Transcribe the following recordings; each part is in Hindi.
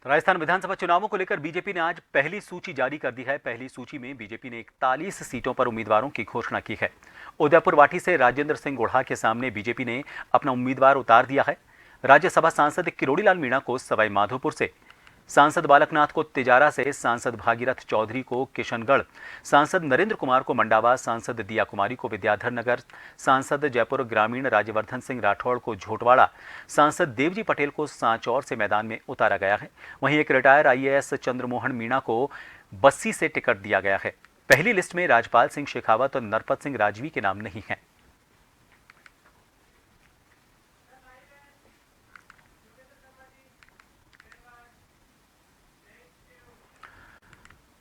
तो राजस्थान विधानसभा चुनावों को लेकर बीजेपी ने आज पहली सूची जारी कर दी है। पहली सूची में बीजेपी ने 41 सीटों पर उम्मीदवारों की घोषणा की है। उदयपुर वाटी से राजेंद्र सिंह गुढ़ा के सामने बीजेपी ने अपना उम्मीदवार उतार दिया है। राज्यसभा सांसद किरोड़ीलाल मीणा को सवाई माधोपुर से, सांसद बालकनाथ को तिजारा से, सांसद भागीरथ चौधरी को किशनगढ़, सांसद नरेंद्र कुमार को मंडावा, सांसद दिया कुमारी को विद्याधर नगर, सांसद जयपुर ग्रामीण राज्यवर्धन सिंह राठौड़ को झोटवाड़ा, सांसद देवजी पटेल को सांचौर से मैदान में उतारा गया है। वहीं एक रिटायर IAS चंद्रमोहन मीणा को बस्सी से टिकट दिया गया है। पहली लिस्ट में राजपाल सिंह शेखावत और नरपत सिंह राजवी के नाम नहीं हैं।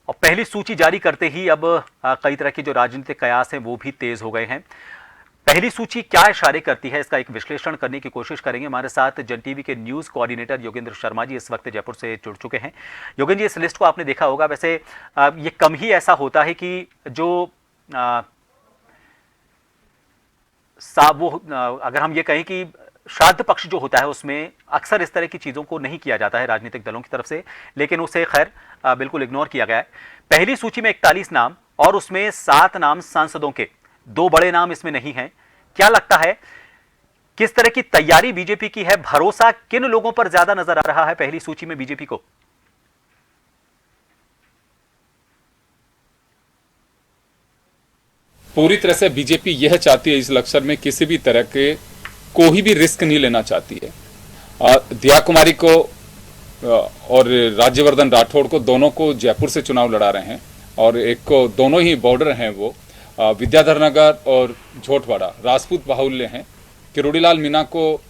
और पहली सूची जारी करते ही अब कई तरह के जो राजनीतिक कयास हैं वो भी तेज हो गए हैं। पहली सूची क्या इशारे करती है, इसका एक विश्लेषण करने की कोशिश करेंगे। हमारे साथ जन टीवी के न्यूज कोऑर्डिनेटर योगेंद्र शर्मा जी इस वक्त जयपुर से जुड़ चुके हैं। योगेंद्र जी, इस लिस्ट को आपने देखा होगा। वैसे ये कम ही ऐसा होता है कि जो अगर हम ये कहें कि श्राद्ध पक्ष जो होता है उसमें अक्सर इस तरह की चीजों को नहीं किया जाता है राजनीतिक दलों की तरफ से, लेकिन उसे खैर बिल्कुल इग्नोर किया गया है। पहली सूची में 41 नाम और उसमें 7 नाम सांसदों के, 2 बड़े नाम इसमें नहीं हैं। क्या लगता है किस तरह की तैयारी बीजेपी की है? भरोसा किन लोगों पर ज्यादा नजर आ रहा है पहली सूची में बीजेपी को? पूरी तरह से बीजेपी यह चाहती है, इस इलेक्शन में किसी भी तरह के कोई भी रिस्क नहीं लेना चाहती है। दिया कुमारी को और राज्यवर्धन राठौड़ को, दोनों को जयपुर से चुनाव लड़ा रहे हैं और एक को, दोनों ही बॉर्डर हैं वो, विद्याधर नगर और झोटवाड़ा राजपूत बाहुल्य हैं। किरोड़ीलाल मीणा को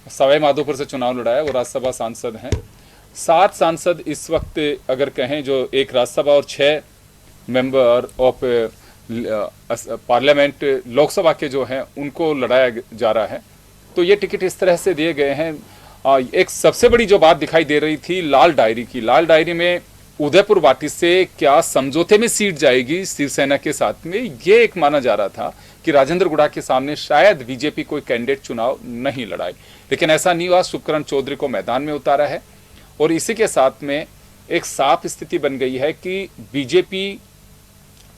सवाई माधोपुर से चुनाव लड़ा है, वो राज्यसभा सांसद हैं। 7 सांसद इस वक्त अगर कहें, जो एक राज्यसभा और 6 मेंबर ऑफ पार्लियामेंट लोकसभा के जो हैं उनको लड़ाया जा रहा है। तो ये टिकट इस तरह से दिए गए हैं। एक सबसे बड़ी जो बात दिखाई दे रही थी लाल डायरी की, लाल डायरी में उदयपुर वाटी से क्या समझौते में सीट जाएगी शिवसेना के साथ में, ये एक माना जा रहा था कि राजेंद्र गुढ़ा के सामने शायद बीजेपी कोई कैंडिडेट चुनाव नहीं लड़ाए, लेकिन ऐसा नहीं हुआ। शुभकरण चौधरी को मैदान में उतारा है और इसी के साथ में एक साफ स्थिति बन गई है कि बीजेपी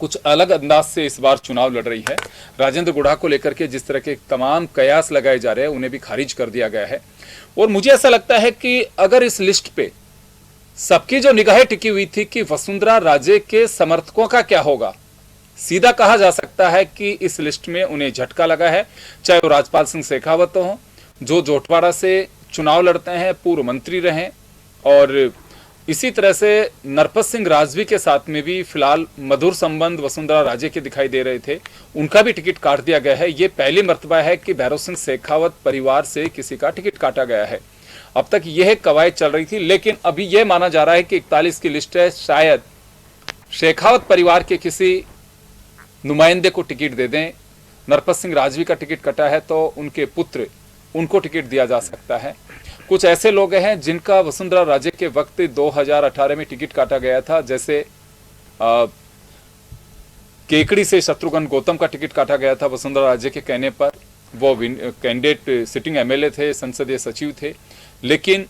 कुछ अलग अंदाज से इस बार चुनाव लड़ रही है। राजेंद्र गुढ़ा को लेकर के जिस तरह के तमाम कयास लगाए जा रहे हैं उन्हें भी खारिज कर दिया गया है। और मुझे ऐसा लगता है कि अगर इस लिस्ट पे सबकी जो निगाहें टिकी हुई थी कि वसुंधरा राजे के समर्थकों का क्या होगा, सीधा कहा जा सकता है कि इस लिस्ट में उन्हें झटका लगा है। चाहे वो राजपाल सिंह शेखावत हो, जो झोटवाड़ा से चुनाव लड़ते हैं, पूर्व मंत्री रहे, और इसी तरह से नरपत सिंह राजवी के साथ में भी फिलहाल मधुर संबंध वसुंधरा राजे के दिखाई दे रहे थे, उनका भी टिकट काट दिया गया है। ये पहली मर्तबा है कि भैरव सिंह शेखावत परिवार से किसी का टिकट काटा गया है। अब तक यह कवायद चल रही थी, लेकिन अभी यह माना जा रहा है कि 41 की लिस्ट है, शायद शेखावत परिवार के किसी नुमाइंदे को टिकट दे दें। नरपत सिंह राजवी का टिकट कटा है तो उनके पुत्र, उनको टिकट दिया जा सकता है। कुछ ऐसे लोग हैं जिनका वसुंधरा राजे के वक्त 2018 में टिकट काटा गया था, जैसे केकड़ी से शत्रुघ्न गौतम का टिकट काटा गया था वसुंधरा राजे के कहने पर। वो कैंडिडेट सिटिंग MLA थे, संसदीय सचिव थे, लेकिन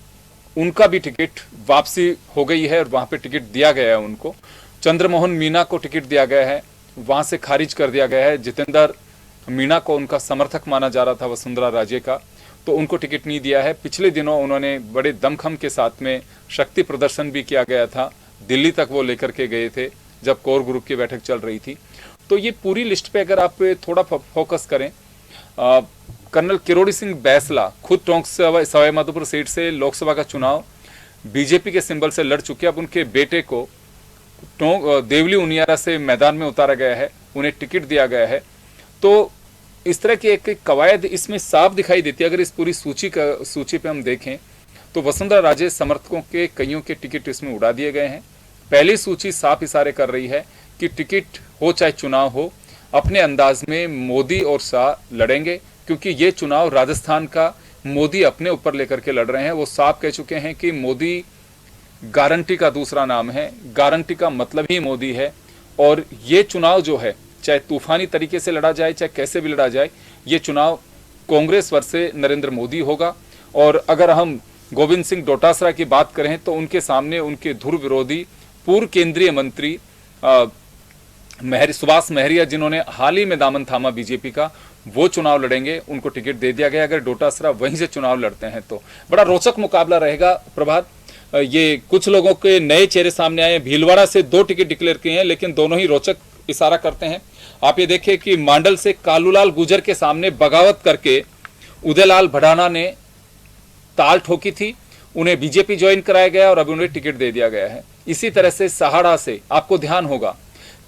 उनका भी टिकट वापसी हो गई है और वहां पे टिकट दिया गया है उनको। चंद्रमोहन मीणा को टिकट दिया गया है, वहां से खारिज कर दिया गया है। जितेंद्र मीणा को उनका समर्थक माना जा रहा था वसुंधरा राजे का, तो उनको टिकट नहीं दिया है। पिछले दिनों उन्होंने बड़े दमखम के साथ में शक्ति प्रदर्शन भी किया गया था, दिल्ली तक वो लेकर के गए थे जब कोर ग्रुप की बैठक चल रही थी। तो ये पूरी लिस्ट पे अगर आप थोड़ा फोकस करें, कर्नल किरोड़ी सिंह बैसला खुद टोंक सवाई माधोपुर सीट से लोकसभा का चुनाव बीजेपी के सिंबल से लड़ चुके। अब उनके बेटे को देवली उनियारा से मैदान में उतारा गया है, उन्हें टिकट दिया गया है। तो इस तरह की एक कवायद इसमें साफ दिखाई देती है। अगर इस पूरी सूची पे हम देखें तो वसुंधरा राजे समर्थकों के कईयों के टिकट इसमें उड़ा दिए गए हैं। पहली सूची साफ इशारे कर रही है कि टिकट हो चाहे चुनाव हो, अपने अंदाज में मोदी और शाह लड़ेंगे, क्योंकि ये चुनाव राजस्थान का मोदी अपने ऊपर लेकर के लड़ रहे हैं। वो साफ कह चुके हैं कि मोदी गारंटी का दूसरा नाम है, गारंटी का मतलब ही मोदी है। और ये चुनाव जो है, चाहे तूफानी तरीके से लड़ा जाए, चाहे कैसे भी लड़ा जाए, ये चुनाव कांग्रेस वर्सेस नरेंद्र मोदी होगा। और अगर हम गोविंद सिंह डोटासरा की बात करें तो उनके सामने उनके ध्रुव विरोधी पूर्व केंद्रीय मंत्री सुभाष महरिया, जिन्होंने हाल ही में दामन थामा बीजेपी का, वो चुनाव लड़ेंगे, उनको टिकट दे दिया गया। अगर डोटासरा वहीं से चुनाव लड़ते हैं तो बड़ा रोचक मुकाबला रहेगा। प्रभात, ये कुछ लोगों के नए चेहरे सामने आए हैं। भीलवाड़ा से 2 टिकट डिक्लेयर किए हैं, लेकिन दोनों ही रोचक इशारा करते हैं। आप ये देखिए कि मांडल से कालूलाल गुजर के सामने बगावत करके उदयलाल भडाना ने ताल ठोकी थी, उन्हें बीजेपी ज्वाइन कराया गया और अभी उन्हें टिकट दे दिया गया है। इसी तरह से सहाड़ा से आपको ध्यान होगा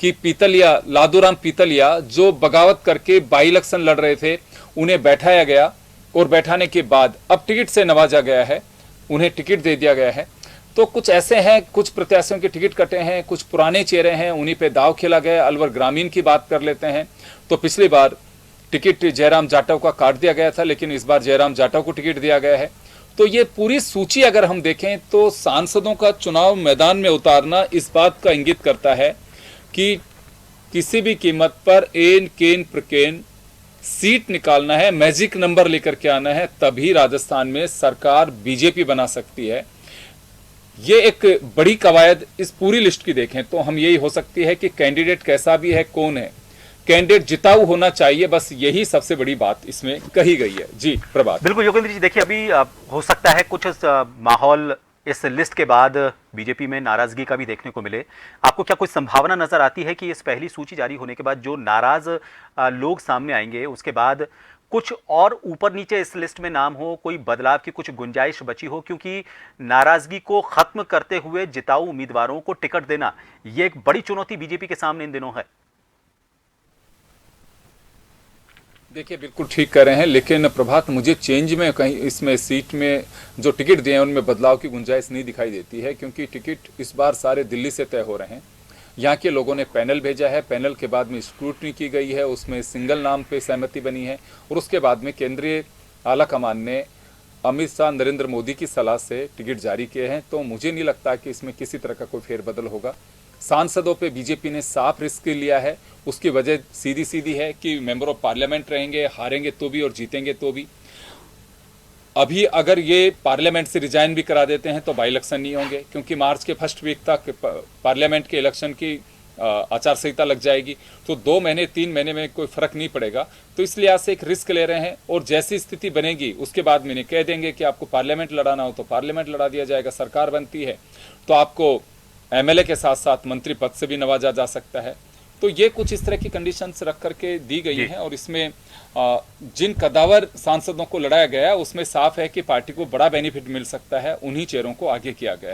कि पीतलिया, लादूराम पीतलिया, जो बगावत करके बाई इलेक्शन लड़ रहे थे, उन्हें बैठाया गया और बैठाने के बाद अब टिकट से नवाजा गया है, उन्हें टिकट दे दिया गया है। तो कुछ ऐसे हैं, कुछ प्रत्याशियों के टिकट कटे हैं, कुछ पुराने चेहरे हैं, उन्हीं पे दाव खेला गया। अलवर ग्रामीण की बात कर लेते हैं तो पिछली बार टिकट जयराम जाटव का काट दिया गया था, लेकिन इस बार जयराम जाटव को टिकट दिया गया है। तो ये पूरी सूची अगर हम देखें तो सांसदों का चुनाव मैदान में उतारना इस बात का इंगित करता है कि किसी भी कीमत पर एन केन प्रकेन सीट निकालना है, मैजिक नंबर लेकर के आना है, तभी राजस्थान में सरकार बीजेपी बना सकती है। ये एक बड़ी कवायद इस पूरी लिस्ट की देखें तो हम यही हो सकती है कि कैंडिडेट कैसा भी है, कौन है, कैंडिडेट जिताऊ होना चाहिए, बस यही सबसे बड़ी बात इसमें कही गई है। जी प्रभात। बिल्कुल योगेंद्र जी, देखिए अभी हो सकता है कुछ माहौल इस लिस्ट के बाद बीजेपी में नाराजगी का भी देखने को मिले। आपको क्या कोई संभावना नजर आती है कि इस पहली सूची जारी होने के बाद जो नाराज लोग सामने आएंगे, उसके बाद कुछ और ऊपर नीचे इस लिस्ट में नाम हो, कोई बदलाव की कुछ गुंजाइश बची हो? क्योंकि नाराजगी को खत्म करते हुए जिताऊ उम्मीदवारों को टिकट देना, यह एक बड़ी चुनौती बीजेपी के सामने इन दिनों है। देखिए बिल्कुल ठीक कह रहे हैं, लेकिन प्रभात, मुझे चेंज में कहीं इसमें सीट में जो टिकट दिए हैं उनमें बदलाव की गुंजाइश नहीं दिखाई देती है, क्योंकि टिकट इस बार सारे दिल्ली से तय हो रहे हैं। यहाँ के लोगों ने पैनल भेजा है, पैनल के बाद में स्क्रूटनी की गई है, उसमें सिंगल नाम पे सहमति बनी है और उसके बाद में केंद्रीय आला कमान ने अमित शाह, नरेंद्र मोदी की सलाह से टिकट जारी किए हैं। तो मुझे नहीं लगता कि इसमें किसी तरह का कोई फेरबदल होगा। सांसदों पे बीजेपी ने साफ रिस्क लिया है, उसकी वजह सीधी सीधी है कि मेंबर ऑफ पार्लियामेंट रहेंगे, हारेंगे तो भी और जीतेंगे तो भी। अभी अगर ये पार्लियामेंट से रिजाइन भी करा देते हैं तो बाई इलेक्शन नहीं होंगे, क्योंकि मार्च के फर्स्ट वीक तक पार्लियामेंट के इलेक्शन की आचार संहिता लग जाएगी, तो 2 महीने 3 महीने में कोई फर्क नहीं पड़ेगा। तो इसलिए आज से एक रिस्क ले रहे हैं और जैसी स्थिति बनेगी उसके बाद में कह देंगे कि आपको पार्लियामेंट लड़ाना हो तो पार्लियामेंट लड़ा दिया जाएगा। सरकार बनती है तो आपको एमएलए के साथ साथ मंत्री पद से भी नवाजा जा सकता है। तो ये कुछ इस तरह की कंडीशंस रख करके दी गई हैं और इसमें जिन कदावर सांसदों को लड़ाया गया उसमें साफ है कि पार्टी को बड़ा बेनिफिट मिल सकता है, उन्हीं चेहरों को आगे किया गया